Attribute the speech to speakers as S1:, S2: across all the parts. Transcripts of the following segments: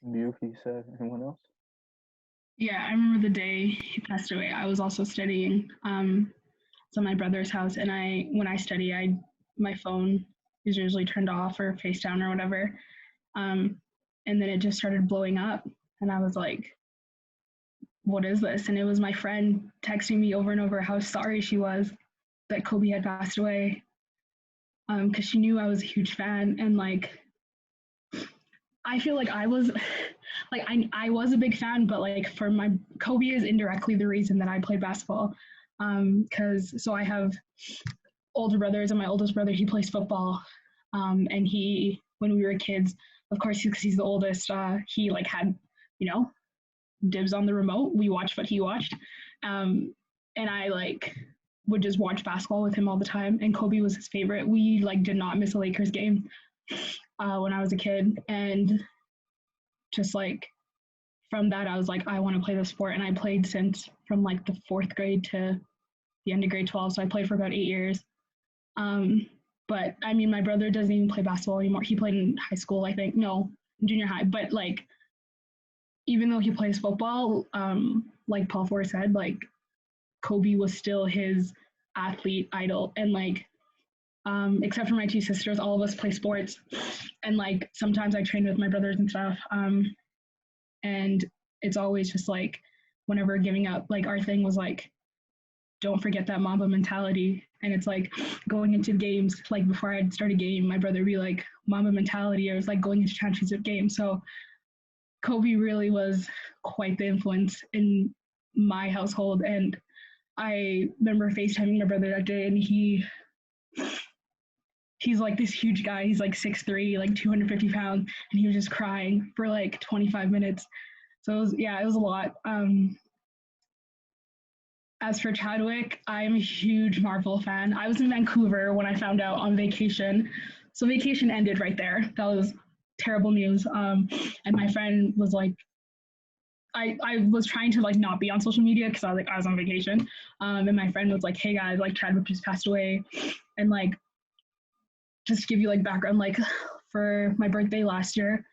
S1: Miyuki said. Anyone else?
S2: Yeah, I remember the day he passed away. I was also studying. It's at my brother's house, and when I study, my phone is usually turned off or face down or whatever. Um, and then it just started blowing up, and I was like, "What is this?" And it was my friend texting me over and over how sorry she was that Kobe had passed away, because she knew I was a huge fan, and like I feel like I was like I was a big fan, but like for my Kobe is indirectly the reason that I played basketball. Because so I have older brothers, and my oldest brother he plays football, and he when we were kids, of course, because he's the oldest, he like had you know dibs on the remote. We watched what he watched, and I like would just watch basketball with him all the time. And Kobe was his favorite. We like did not miss a Lakers game when I was a kid, and just like from that, I was like, I want to play the sport, and I played since from like the fourth grade to the end of grade 12. So I played for about 8 years. Um, but I mean, my brother doesn't even play basketball anymore. He played in high school, I think. No, junior high. But like, even though he plays football, like Paul Ford said, like Kobe was still his athlete idol, and like, except for my two sisters, all of us play sports, and like sometimes I train with my brothers and stuff. And it's always just like whenever giving up, like our thing was like don't forget that Mamba mentality. And it's like going into games, like before I'd start a game, my brother would be like, Mamba mentality, or it was like going into championship games. So Kobe really was quite the influence in my household. And I remember FaceTiming my brother that day, and he's like this huge guy. He's like 6'3", like 250 pounds, and he was just crying for like 25 minutes. So it was a lot. As for Chadwick, I'm a huge Marvel fan. I was in Vancouver when I found out on vacation. So vacation ended right there. That was terrible news. And my friend was like, I was trying to like not be on social media because I was on vacation. And my friend was like, hey guys, like Chadwick just passed away. And like, just to give you like background, like for my birthday last year,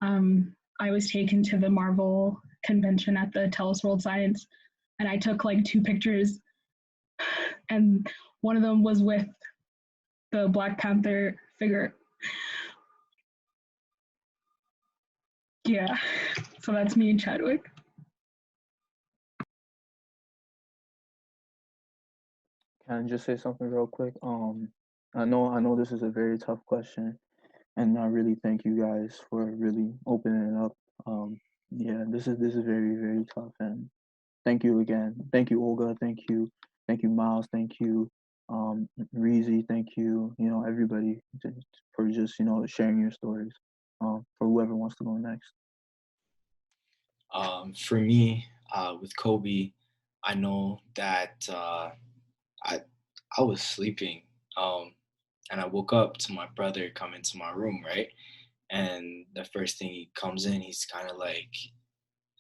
S2: I was taken to the Marvel convention at the Telus World Science, and I took like two pictures, and one of them was with the Black Panther figure. Yeah, so that's me and Chadwick.
S1: Can I just say something real quick? I know this is a very tough question, and I really thank you guys for really opening it up. Yeah, this is very very tough, and thank you again. Thank you, Olga. Thank you, Miles. Thank you, Reezy. Thank you, everybody for just sharing your stories. For whoever wants to go next.
S3: For me, with Kobe, I know that I I was sleeping, and I woke up to my brother come into my room, right? And the first thing he comes in, he's kind of like,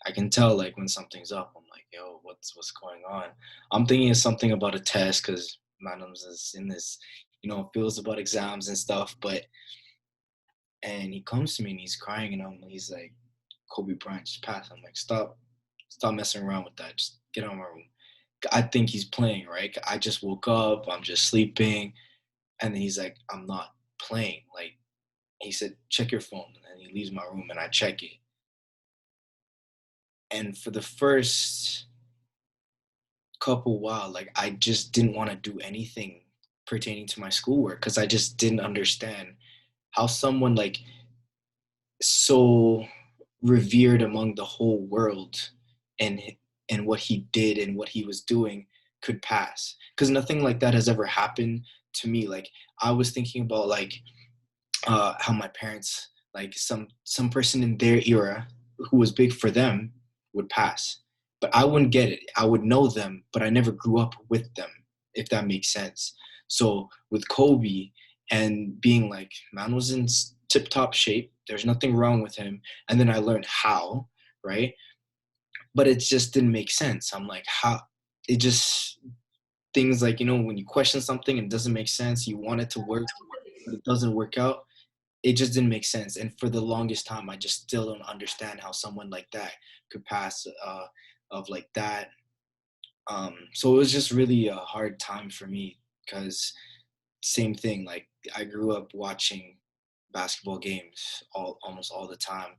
S3: I can tell like when something's up. I'm like, yo, what's going on? I'm thinking it's something about a test because Madams is in this, feels about exams and stuff. And he comes to me and he's crying and he's like, Kobe Bryant just passed. I'm like, stop messing around with that. Just get out of my room. I think he's playing, right? I just woke up. I'm just sleeping. And then he's like, I'm not playing. Like, he said, check your phone. And then he leaves my room and I check it. And for the first couple while, like, I just didn't want to do anything pertaining to my schoolwork because I just didn't understand how someone like so revered among the whole world and and what he did and what he was doing could pass, because nothing like that has ever happened to me. Like, I was thinking about like how my parents, like some person in their era who was big for them would pass, but I wouldn't get it. I would know them, but I never grew up with them, if that makes sense. So with Kobe, and being like, man was in tip top shape, there's nothing wrong with him, and then I learned how, right? But it just didn't make sense. I'm like, how? It just, things like, when you question something and it doesn't make sense, you want it to work, but it doesn't work out. it just didn't make sense. And for the longest time, I just still don't understand how someone like that could pass of like that. So it was just really a hard time for me because same thing. Like I grew up watching basketball games almost all the time,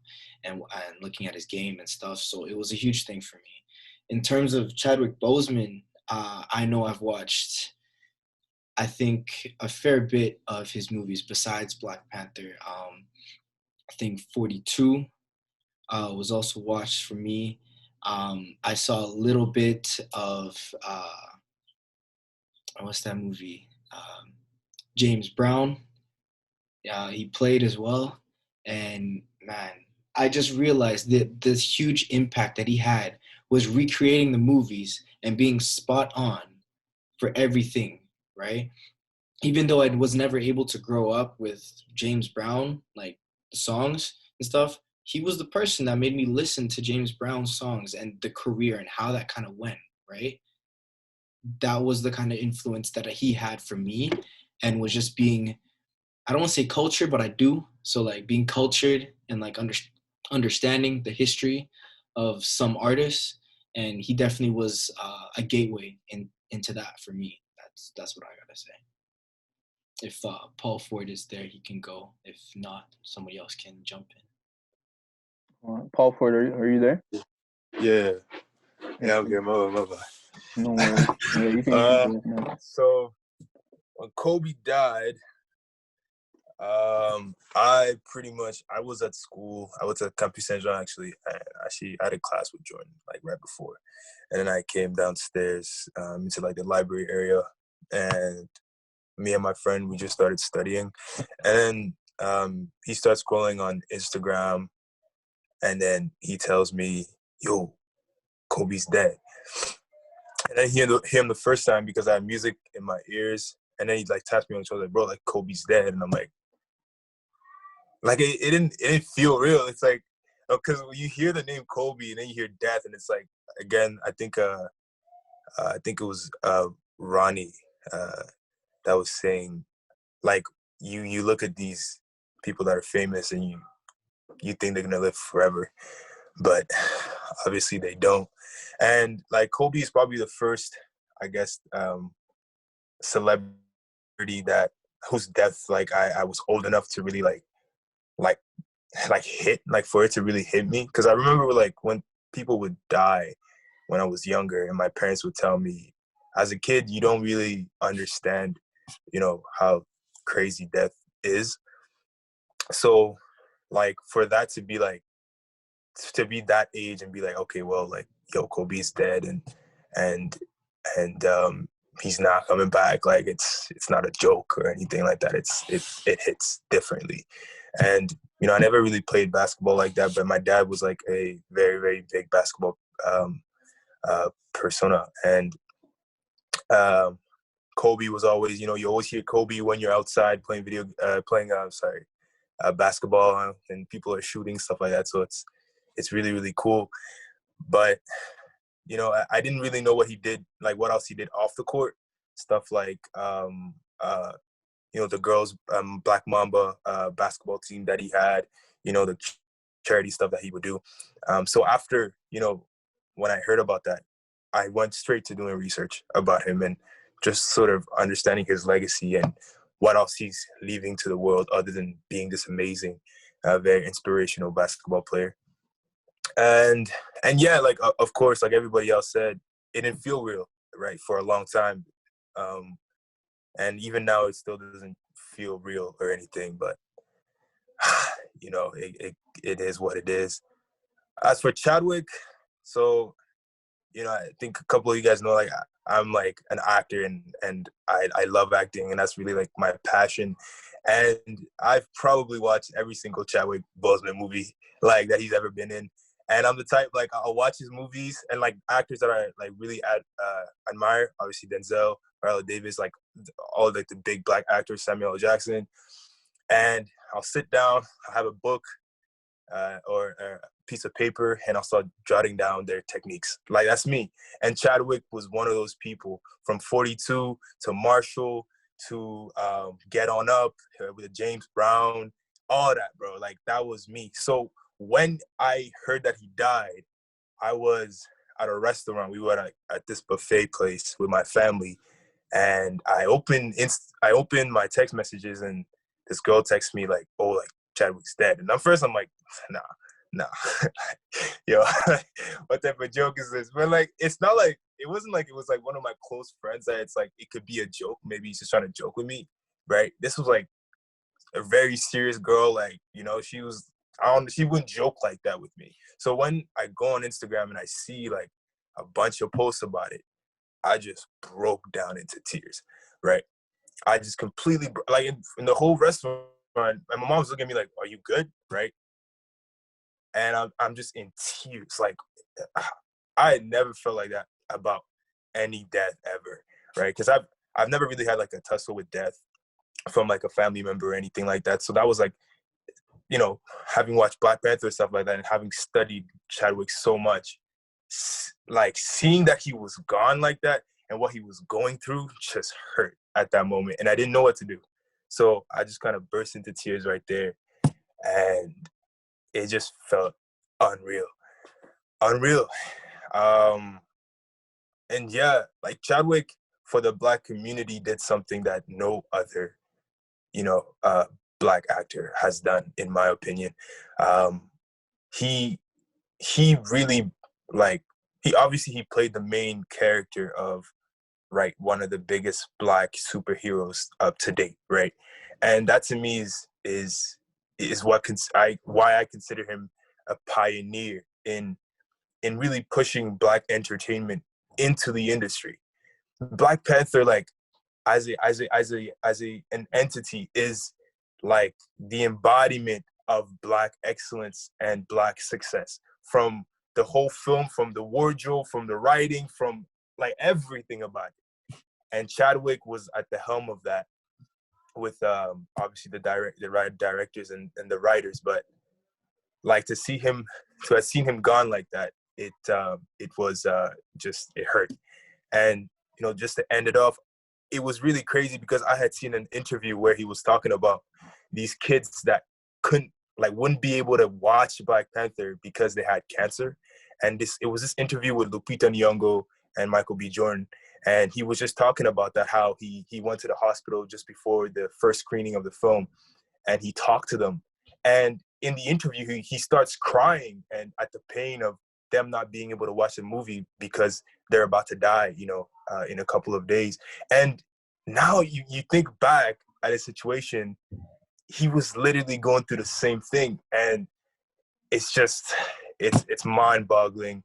S3: and looking at his game and stuff. So it was a huge thing for me. In terms of Chadwick Boseman, I know I've watched, I think, a fair bit of his movies besides Black Panther. I think 42 was also watched for me. I saw a little bit of what's that movie? James Brown. He played as well, and man, I just realized that this huge impact that he had was recreating the movies and being spot on for everything, right? Even though I was never able to grow up with James Brown, like the songs and stuff, he was the person that made me listen to James Brown's songs and the career and how that kind of went, right? That was the kind of influence that he had for me, and was just being, I don't want to say culture, but I do. So like being cultured and like understanding the history of some artists, and he definitely was a gateway into that for me. That's what I gotta say. If Paul Ford is there, he can go. If not, somebody else can jump in.
S1: Paul Ford, are you there?
S4: Yeah. Yeah, I'm good. My bad.
S1: No worries. Yeah, you can go now.
S4: So when Kobe died, I was at school. I was at Campus Saint Jean actually. I had a class with Jordan like right before, and then I came downstairs into like the library area, and me and my friend, we just started studying, and then he starts scrolling on Instagram, and then he tells me, "Yo, Kobe's dead." And I hear him the first time because I had music in my ears, and then he like taps me on the shoulder, like, "Bro, like Kobe's dead," and I'm like it didn't feel real. It's like because when you hear the name Kobe and then you hear death, and it's like again, I think it was Ronnie that was saying like you look at these people that are famous and you think they're gonna live forever, but obviously they don't. And like Kobe is probably the first, I guess, celebrity that whose death like I was old enough to really like hit, like for it to really hit me. Because I remember like when people would die when I was younger, and my parents would tell me, as a kid, you don't really understand, how crazy death is. So, like for that to be like to be that age and be like, okay, well, like yo, Kobe's dead, and he's not coming back. Like it's not a joke or anything like that. It hits differently. And I never really played basketball like that, but my dad was like a very, very big basketball persona. And Kobe was always, you always hear Kobe when you're outside playing basketball, and people are shooting, stuff like that. So it's really, really cool. But I didn't really know what he did, like what else he did off the court, stuff like the girls Black Mamba basketball team that he had, the charity stuff that he would do. So after when I heard about that, I went straight to doing research about him and just sort of understanding his legacy and what else he's leaving to the world other than being this amazing, very inspirational basketball player. And yeah, like of course, like everybody else said, it didn't feel real, right, for a long time. And even now, it still doesn't feel real or anything. But it is what it is. As for Chadwick, so I think a couple of you guys know, like I'm like an actor, and I love acting, and that's really like my passion. And I've probably watched every single Chadwick Boseman movie like that he's ever been in. And I'm the type, like, I'll watch his movies, and like actors that I like really admire, obviously Denzel, Viola Davis, like all like the big black actors, Samuel L. Jackson. And I'll sit down, I'll have a book or a piece of paper, and I'll start jotting down their techniques. Like that's me. And Chadwick was one of those people, from 42 to Marshall to Get On Up with James Brown, all that, bro. Like that was me. So when I heard that he died, I was at a restaurant. We were at this buffet place with my family, and I opened my text messages, and this girl texts me like, "Oh, like Chadwick's dead." And at first I'm like, "Nah, nah, yo, what type of joke is this?" But like, it's not like it wasn't like it was like one of my close friends that it's like it could be a joke. Maybe he's just trying to joke with me, right? This was like a very serious girl. Like, she was. She wouldn't joke like that with me. So when I go on Instagram and I see like a bunch of posts about it, I just broke down into tears, right? I just completely, like in the whole restaurant, and my mom was looking at me like, "Are you good?" Right? And I'm just in tears. Like, I had never felt like that about any death ever, right? Because I've never really had like a tussle with death from like a family member or anything like that. So that was like, having watched Black Panther and stuff like that, and having studied Chadwick so much, like seeing that he was gone like that and what he was going through just hurt at that moment, and I didn't know what to do. So I just kind of burst into tears right there, and it just felt unreal, unreal. Um, and yeah, like Chadwick for the Black community did something that no other, you know, uh, Black actor has done, in my opinion. Um, he he really like he played the main character of, right, one of the biggest Black superheroes up to date, right? And that to me is why I consider him a pioneer in really pushing Black entertainment into the industry. Black Panther, like an entity, is like the embodiment of Black excellence and Black success, from the whole film, from the wardrobe, from the writing, from like everything about it. And Chadwick was at the helm of that, with obviously the right directors and the writers. But like to have seen him gone like that, it was just, it hurt. And just to end it off, it was really crazy because I had seen an interview where he was talking about these kids that wouldn't be able to watch Black Panther because they had cancer. And it was this interview with Lupita Nyong'o and Michael B. Jordan, and he was just talking about that, how he went to the hospital just before the first screening of the film, and he talked to them. And in the interview, he starts crying and at the pain of them not being able to watch the movie because they're about to die, in a couple of days. And now you think back at a situation, he was literally going through the same thing, and it's just it's mind-boggling.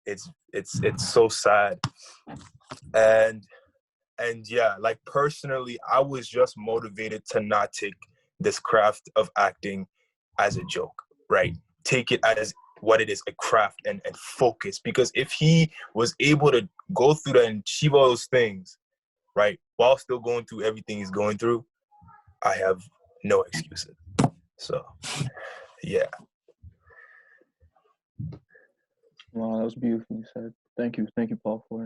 S4: It's so sad. And yeah, like personally, I was just motivated to not take this craft of acting as a joke, right? Take it as what it is, a craft, and focus. Because if he was able to go through that and achieve all those things, right, while still going through everything he's going through, I have no excuses. So, yeah.
S1: Wow, that was beautifully said. Thank you, Paul, for it.